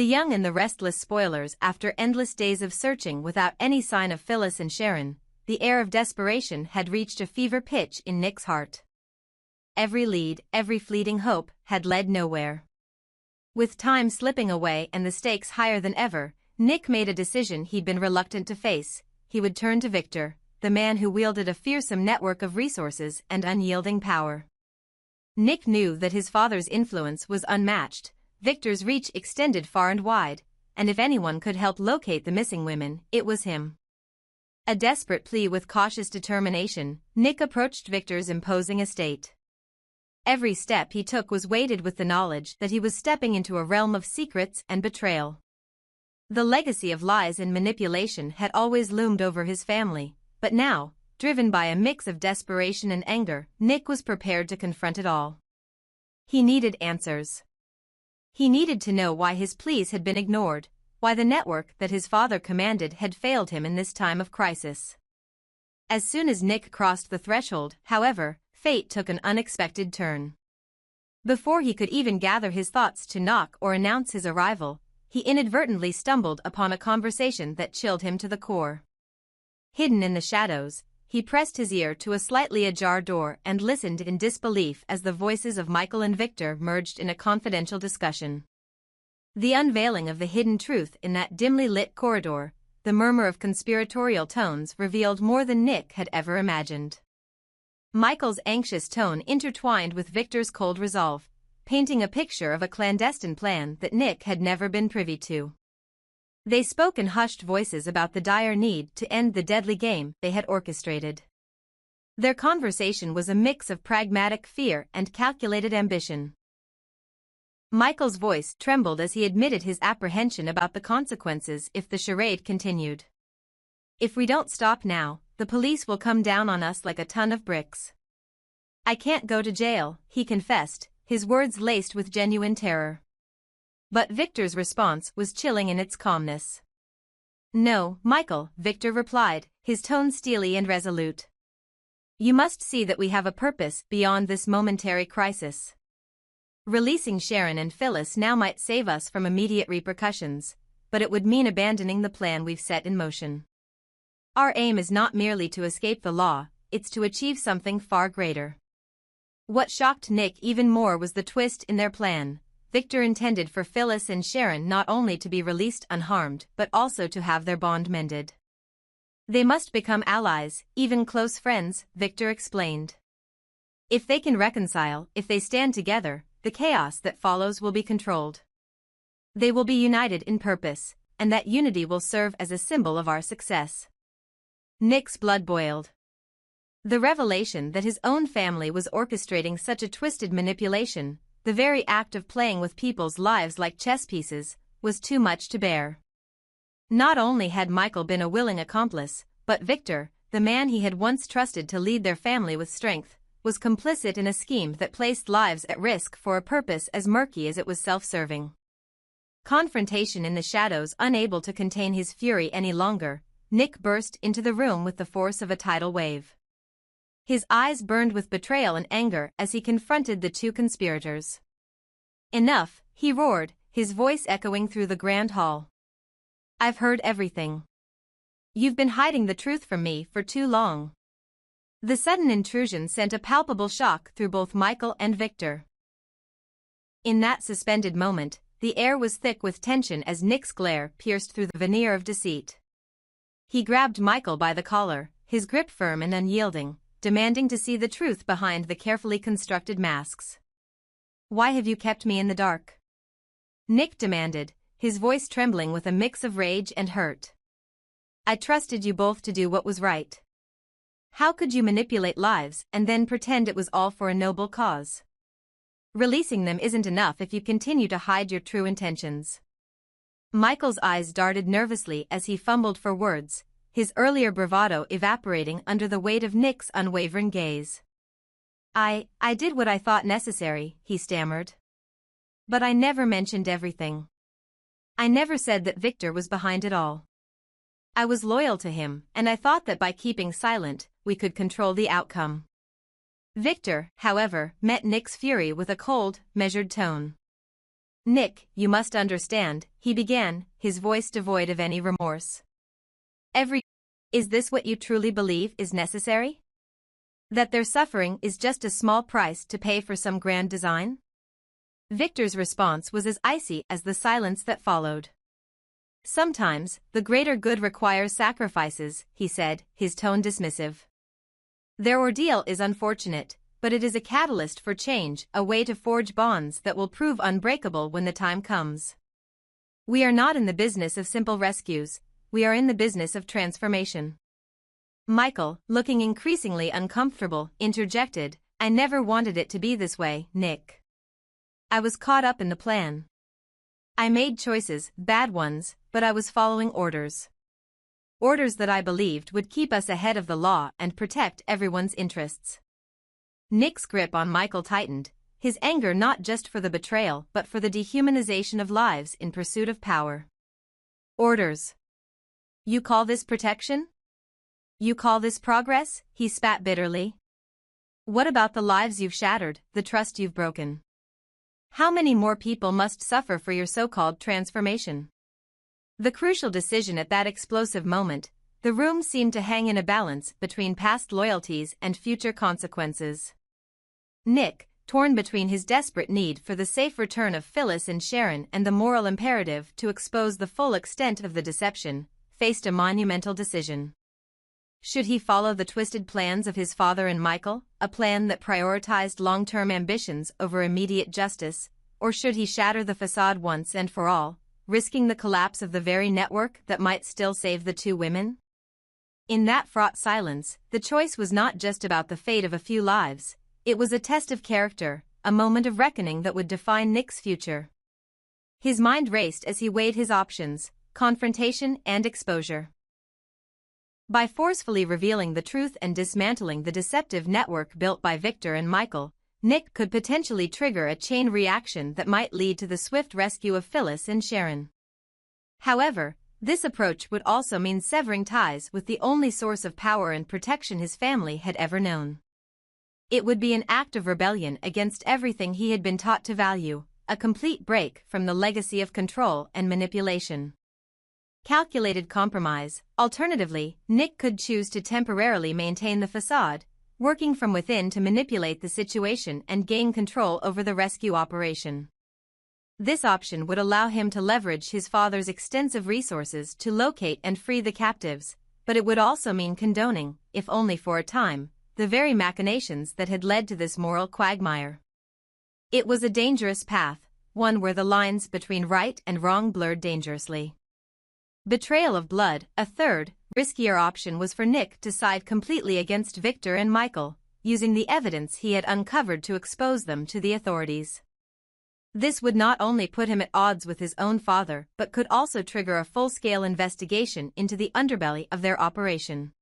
The young and the restless spoilers, after endless days of searching without any sign of Phyllis and Sharon, the air of desperation had reached a fever pitch in Nick's heart. Every lead, every fleeting hope, had led nowhere. With time slipping away and the stakes higher than ever, Nick made a decision he'd been reluctant to face. He would turn to Victor, the man who wielded a fearsome network of resources and unyielding power. Nick knew that his father's influence was unmatched. Victor's reach extended far and wide, and if anyone could help locate the missing women, it was him. A desperate plea with cautious determination, Nick approached Victor's imposing estate. Every step he took was weighted with the knowledge that he was stepping into a realm of secrets and betrayal. The legacy of lies and manipulation had always loomed over his family, but now, driven by a mix of desperation and anger, Nick was prepared to confront it all. He needed answers. He needed to know why his pleas had been ignored, why the network that his father commanded had failed him in this time of crisis. As soon as Nick crossed the threshold, however, fate took an unexpected turn. Before he could even gather his thoughts to knock or announce his arrival, he inadvertently stumbled upon a conversation that chilled him to the core. Hidden in the shadows, he pressed his ear to a slightly ajar door and listened in disbelief as the voices of Michael and Victor merged in a confidential discussion. The unveiling of the hidden truth in that dimly lit corridor, the murmur of conspiratorial tones revealed more than Nick had ever imagined. Michael's anxious tone intertwined with Victor's cold resolve, painting a picture of a clandestine plan that Nick had never been privy to. They spoke in hushed voices about the dire need to end the deadly game they had orchestrated. Their conversation was a mix of pragmatic fear and calculated ambition. Michael's voice trembled as he admitted his apprehension about the consequences if the charade continued. "If we don't stop now, the police will come down on us like a ton of bricks." "I can't go to jail," he confessed, his words laced with genuine terror. But Victor's response was chilling in its calmness. "No, Michael," Victor replied, his tone steely and resolute. "You must see that we have a purpose beyond this momentary crisis. Releasing Sharon and Phyllis now might save us from immediate repercussions, but it would mean abandoning the plan we've set in motion. Our aim is not merely to escape the law, it's to achieve something far greater." What shocked Nick even more was the twist in their plan. Victor intended for Phyllis and Sharon not only to be released unharmed but also to have their bond mended. "They must become allies, even close friends," Victor explained. "If they can reconcile, if they stand together, the chaos that follows will be controlled. They will be united in purpose, and that unity will serve as a symbol of our success." Nick's blood boiled. The revelation that his own family was orchestrating such a twisted manipulation, the very act of playing with people's lives like chess pieces, was too much to bear. Not only had Michael been a willing accomplice, but Victor, the man he had once trusted to lead their family with strength, was complicit in a scheme that placed lives at risk for a purpose as murky as it was self-serving. Confrontation in the shadows, unable to contain his fury any longer, Nick burst into the room with the force of a tidal wave. His eyes burned with betrayal and anger as he confronted the two conspirators. "Enough," he roared, his voice echoing through the grand hall. "I've heard everything. You've been hiding the truth from me for too long." The sudden intrusion sent a palpable shock through both Michael and Victor. In that suspended moment, the air was thick with tension as Nick's glare pierced through the veneer of deceit. He grabbed Michael by the collar, his grip firm and unyielding, demanding to see the truth behind the carefully constructed masks. "Why have you kept me in the dark?" Nick demanded, his voice trembling with a mix of rage and hurt. "I trusted you both to do what was right. How could you manipulate lives and then pretend it was all for a noble cause? Releasing them isn't enough if you continue to hide your true intentions." Michael's eyes darted nervously as he fumbled for words, his earlier bravado evaporating under the weight of Nick's unwavering gaze. I did what I thought necessary," he stammered. "But I never mentioned everything. I never said that Victor was behind it all. I was loyal to him, and I thought that by keeping silent, we could control the outcome." Victor, however, met Nick's fury with a cold, measured tone. Nick, you must understand, he began, his voice devoid of any remorse. Is this what you truly believe is necessary? That their suffering is just a small price to pay for some grand design? Victor's response was as icy as the silence that followed. Sometimes, the greater good requires sacrifices, he said, his tone dismissive. Their ordeal is unfortunate, but it is a catalyst for change, a way to forge bonds that will prove unbreakable when the time comes. We are not in the business of simple rescues, we are in the business of transformation. Michael, looking increasingly uncomfortable, interjected, I never wanted it to be this way, Nick. I was caught up in the plan. I made choices, bad ones, but I was following orders. Orders that I believed would keep us ahead of the law and protect everyone's interests. Nick's grip on Michael tightened, his anger not just for the betrayal but for the dehumanization of lives in pursuit of power. Orders. You call this protection? You call this progress? He spat bitterly. What about the lives you've shattered, the trust you've broken? How many more people must suffer for your so-called transformation? The crucial decision at that explosive moment, the room seemed to hang in a balance between past loyalties and future consequences. Nick, torn between his desperate need for the safe return of Phyllis and Sharon and the moral imperative to expose the full extent of the deception, faced a monumental decision. Should he follow the twisted plans of his father and Michael, a plan that prioritized long-term ambitions over immediate justice, or should he shatter the facade once and for all, risking the collapse of the very network that might still save the two women? In that fraught silence, the choice was not just about the fate of a few lives, it was a test of character, a moment of reckoning that would define Nick's future. His mind raced as he weighed his options, confrontation and exposure. By forcefully revealing the truth and dismantling the deceptive network built by Victor and Michael, Nick could potentially trigger a chain reaction that might lead to the swift rescue of Phyllis and Sharon. However, this approach would also mean severing ties with the only source of power and protection his family had ever known. It would be an act of rebellion against everything he had been taught to value, a complete break from the legacy of control and manipulation. Calculated compromise. Alternatively, Nick could choose to temporarily maintain the facade, working from within to manipulate the situation and gain control over the rescue operation. This option would allow him to leverage his father's extensive resources to locate and free the captives, but it would also mean condoning, if only for a time, the very machinations that had led to this moral quagmire. It was a dangerous path, one where the lines between right and wrong blurred dangerously. Betrayal of blood. A third, riskier option was for Nick to side completely against Victor and Michael, using the evidence he had uncovered to expose them to the authorities. This would not only put him at odds with his own father but could also trigger a full-scale investigation into the underbelly of their operation.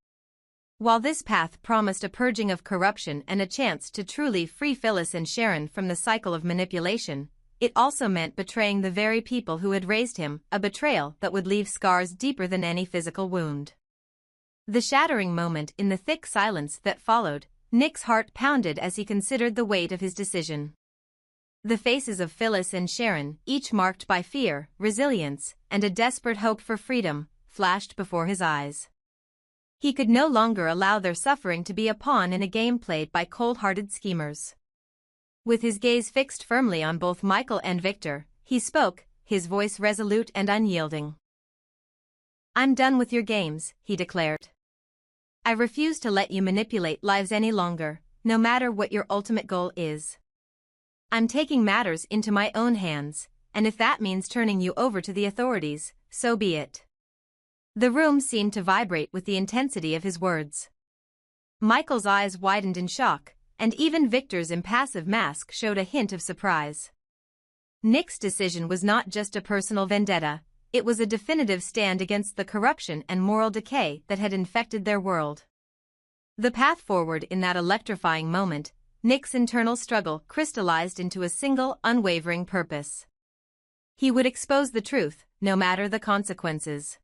While this path promised a purging of corruption and a chance to truly free Phyllis and Sharon from the cycle of manipulation, it also meant betraying the very people who had raised him, a betrayal that would leave scars deeper than any physical wound. The shattering moment in the thick silence that followed, Nick's heart pounded as he considered the weight of his decision. The faces of Phyllis and Sharon, each marked by fear, resilience, and a desperate hope for freedom, flashed before his eyes. He could no longer allow their suffering to be a pawn in a game played by cold-hearted schemers. With his gaze fixed firmly on both Michael and Victor, he spoke, his voice resolute and unyielding. I'm done with your games, he declared. I refuse to let you manipulate lives any longer, no matter what your ultimate goal is. I'm taking matters into my own hands, and if that means turning you over to the authorities, so be it. The room seemed to vibrate with the intensity of his words. Michael's eyes widened in shock, and even Victor's impassive mask showed a hint of surprise. Nick's decision was not just a personal vendetta, it was a definitive stand against the corruption and moral decay that had infected their world. The path forward in that electrifying moment, Nick's internal struggle crystallized into a single, unwavering purpose. He would expose the truth, no matter the consequences.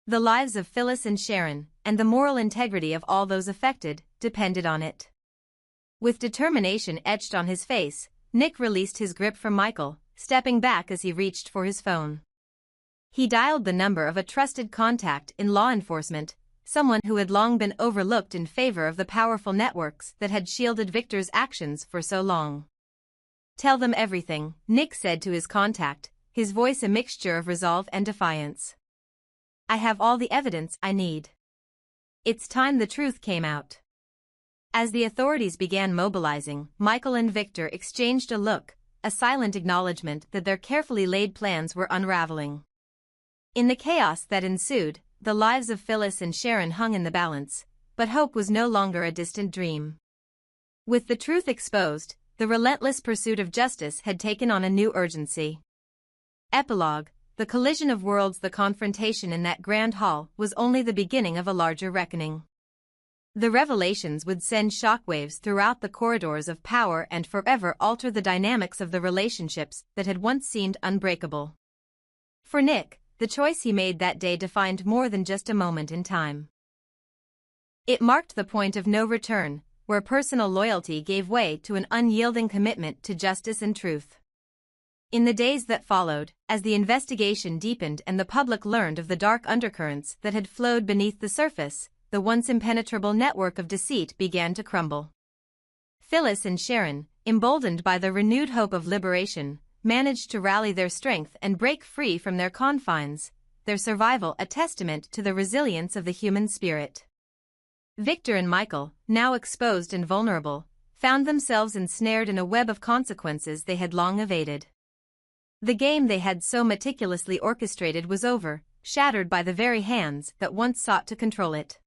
The lives of Phyllis and Sharon, and the moral integrity of all those affected, depended on it. With determination etched on his face, Nick released his grip from Michael, stepping back as he reached for his phone. He dialed the number of a trusted contact in law enforcement, someone who had long been overlooked in favor of the powerful networks that had shielded Victor's actions for so long. "Tell them everything," Nick said to his contact, his voice a mixture of resolve and defiance. "I have all the evidence I need. It's time the truth came out." As the authorities began mobilizing, Michael and Victor exchanged a look, a silent acknowledgement that their carefully laid plans were unraveling. In the chaos that ensued, the lives of Phyllis and Sharon hung in the balance, but hope was no longer a distant dream. With the truth exposed, the relentless pursuit of justice had taken on a new urgency. Epilogue: the collision of worlds. The confrontation in that grand hall was only the beginning of a larger reckoning. The revelations would send shockwaves throughout the corridors of power and forever alter the dynamics of the relationships that had once seemed unbreakable. For Nick, the choice he made that day defined more than just a moment in time. It marked the point of no return, where personal loyalty gave way to an unyielding commitment to justice and truth. In the days that followed, as the investigation deepened and the public learned of the dark undercurrents that had flowed beneath the surface, the once impenetrable network of deceit began to crumble. Phyllis and Sharon, emboldened by the renewed hope of liberation, managed to rally their strength and break free from their confines, their survival a testament to the resilience of the human spirit. Victor and Michael, now exposed and vulnerable, found themselves ensnared in a web of consequences they had long evaded. The game they had so meticulously orchestrated was over, shattered by the very hands that once sought to control it.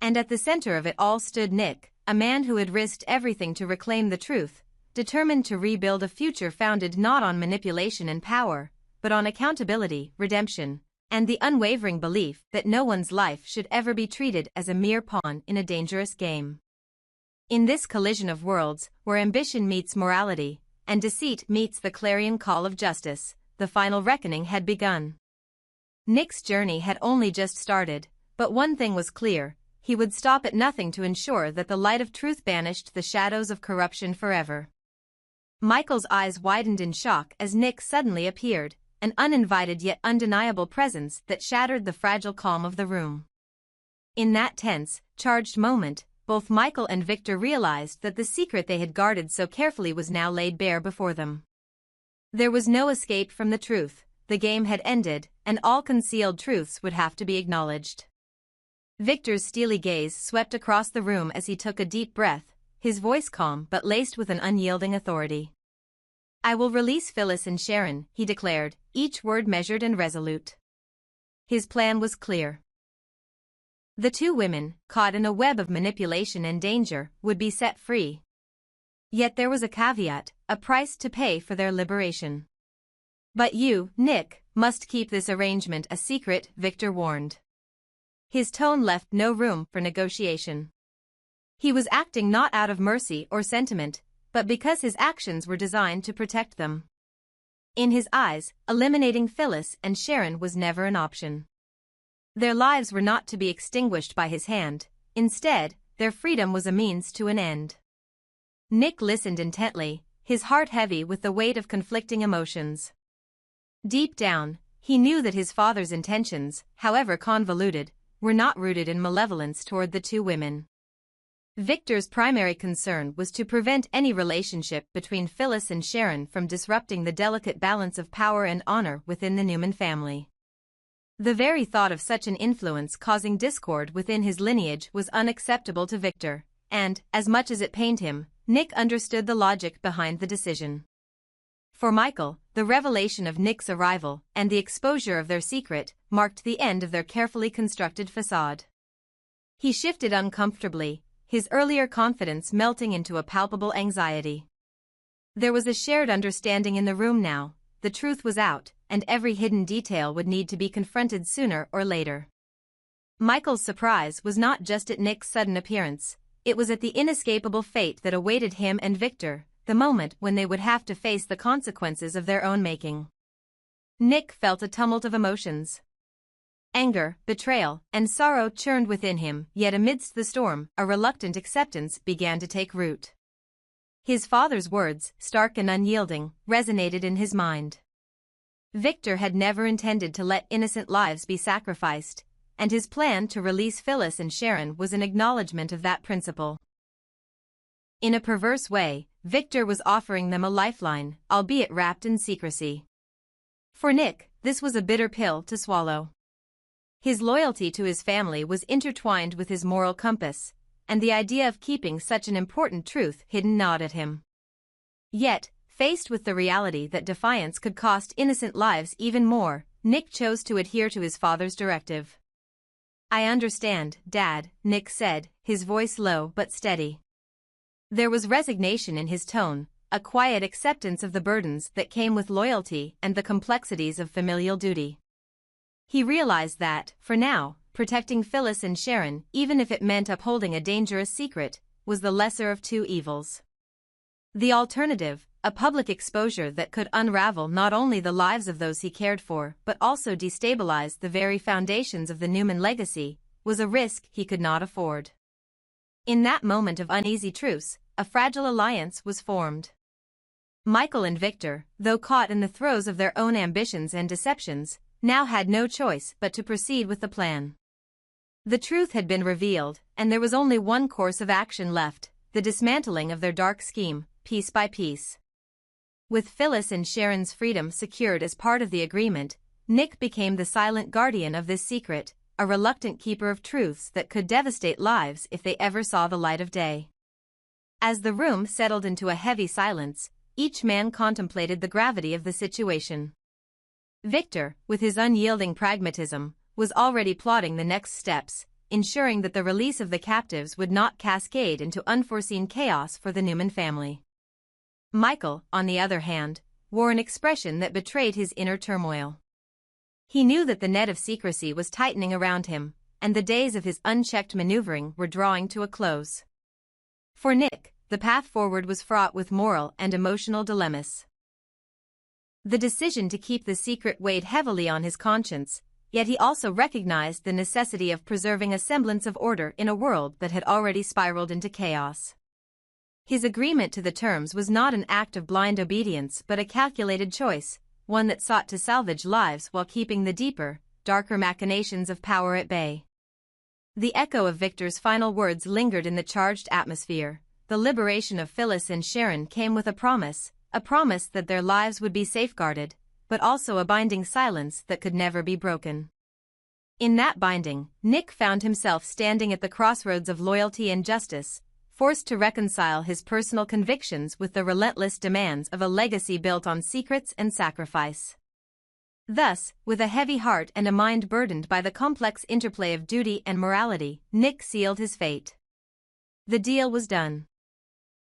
And at the center of it all stood Nick, a man who had risked everything to reclaim the truth, determined to rebuild a future founded not on manipulation and power, but on accountability, redemption, and the unwavering belief that no one's life should ever be treated as a mere pawn in a dangerous game. In this collision of worlds, where ambition meets morality, and deceit meets the clarion call of justice, the final reckoning had begun. Nick's journey had only just started, but one thing was clear: he would stop at nothing to ensure that the light of truth banished the shadows of corruption forever. Michael's eyes widened in shock as Nick suddenly appeared, an uninvited yet undeniable presence that shattered the fragile calm of the room. In that tense, charged moment, both Michael and Victor realized that the secret they had guarded so carefully was now laid bare before them. There was no escape from the truth, the game had ended, and all concealed truths would have to be acknowledged. Victor's steely gaze swept across the room as he took a deep breath, his voice calm but laced with an unyielding authority. "I will release Phyllis and Sharon," he declared, each word measured and resolute. His plan was clear. The two women, caught in a web of manipulation and danger, would be set free. Yet there was a caveat, a price to pay for their liberation. "But you, Nick, must keep this arrangement a secret," Victor warned. His tone left no room for negotiation. He was acting not out of mercy or sentiment, but because his actions were designed to protect them. In his eyes, eliminating Phyllis and Sharon was never an option. Their lives were not to be extinguished by his hand, instead, their freedom was a means to an end. Nick listened intently, his heart heavy with the weight of conflicting emotions. Deep down, he knew that his father's intentions, however convoluted, were not rooted in malevolence toward the two women. Victor's primary concern was to prevent any relationship between Phyllis and Sharon from disrupting the delicate balance of power and honor within the Newman family. The very thought of such an influence causing discord within his lineage was unacceptable to Victor, and, as much as it pained him, Nick understood the logic behind the decision. For Michael, the revelation of Nick's arrival and the exposure of their secret marked the end of their carefully constructed facade. He shifted uncomfortably, his earlier confidence melting into a palpable anxiety. There was a shared understanding in the room now: the truth was out, and every hidden detail would need to be confronted sooner or later. Michael's surprise was not just at Nick's sudden appearance, it was at the inescapable fate that awaited him and Victor, the moment when they would have to face the consequences of their own making. Nick felt a tumult of emotions. Anger, betrayal, and sorrow churned within him, yet amidst the storm, a reluctant acceptance began to take root. His father's words, stark and unyielding, resonated in his mind. Victor had never intended to let innocent lives be sacrificed, and his plan to release Phyllis and Sharon was an acknowledgement of that principle. In a perverse way, Victor was offering them a lifeline, albeit wrapped in secrecy. For Nick, this was a bitter pill to swallow. His loyalty to his family was intertwined with his moral compass, and the idea of keeping such an important truth hidden gnawed at him. Yet, faced with the reality that defiance could cost innocent lives even more, Nick chose to adhere to his father's directive. "I understand, Dad," Nick said, his voice low but steady. There was resignation in his tone, a quiet acceptance of the burdens that came with loyalty and the complexities of familial duty. He realized that, for now, protecting Phyllis and Sharon, even if it meant upholding a dangerous secret, was the lesser of two evils. The alternative, a public exposure that could unravel not only the lives of those he cared for but also destabilize the very foundations of the Newman legacy, was a risk he could not afford. In that moment of uneasy truce, a fragile alliance was formed. Michael and Victor, though caught in the throes of their own ambitions and deceptions, now had no choice but to proceed with the plan. The truth had been revealed, and there was only one course of action left: the dismantling of their dark scheme, piece by piece. With Phyllis and Sharon's freedom secured as part of the agreement, Nick became the silent guardian of this secret, a reluctant keeper of truths that could devastate lives if they ever saw the light of day. As the room settled into a heavy silence, each man contemplated the gravity of the situation. Victor, with his unyielding pragmatism, was already plotting the next steps, ensuring that the release of the captives would not cascade into unforeseen chaos for the Newman family. Michael, on the other hand, wore an expression that betrayed his inner turmoil. He knew that the net of secrecy was tightening around him, and the days of his unchecked maneuvering were drawing to a close. For Nick, the path forward was fraught with moral and emotional dilemmas. The decision to keep the secret weighed heavily on his conscience, yet he also recognized the necessity of preserving a semblance of order in a world that had already spiraled into chaos. His agreement to the terms was not an act of blind obedience but a calculated choice, one that sought to salvage lives while keeping the deeper, darker machinations of power at bay. The echo of Victor's final words lingered in the charged atmosphere. The liberation of Phyllis and Sharon came with a promise that their lives would be safeguarded, but also a binding silence that could never be broken. In that binding, Nick found himself standing at the crossroads of loyalty and justice, forced to reconcile his personal convictions with the relentless demands of a legacy built on secrets and sacrifice. Thus, with a heavy heart and a mind burdened by the complex interplay of duty and morality, Nick sealed his fate. The deal was done.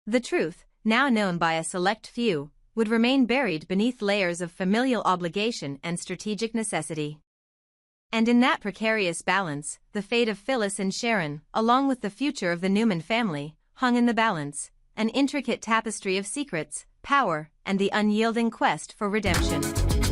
The truth, now known by a select few, would remain buried beneath layers of familial obligation and strategic necessity. And in that precarious balance, the fate of Phyllis and Sharon, along with the future of the Newman family, hung in the balance, an intricate tapestry of secrets, power, and the unyielding quest for redemption.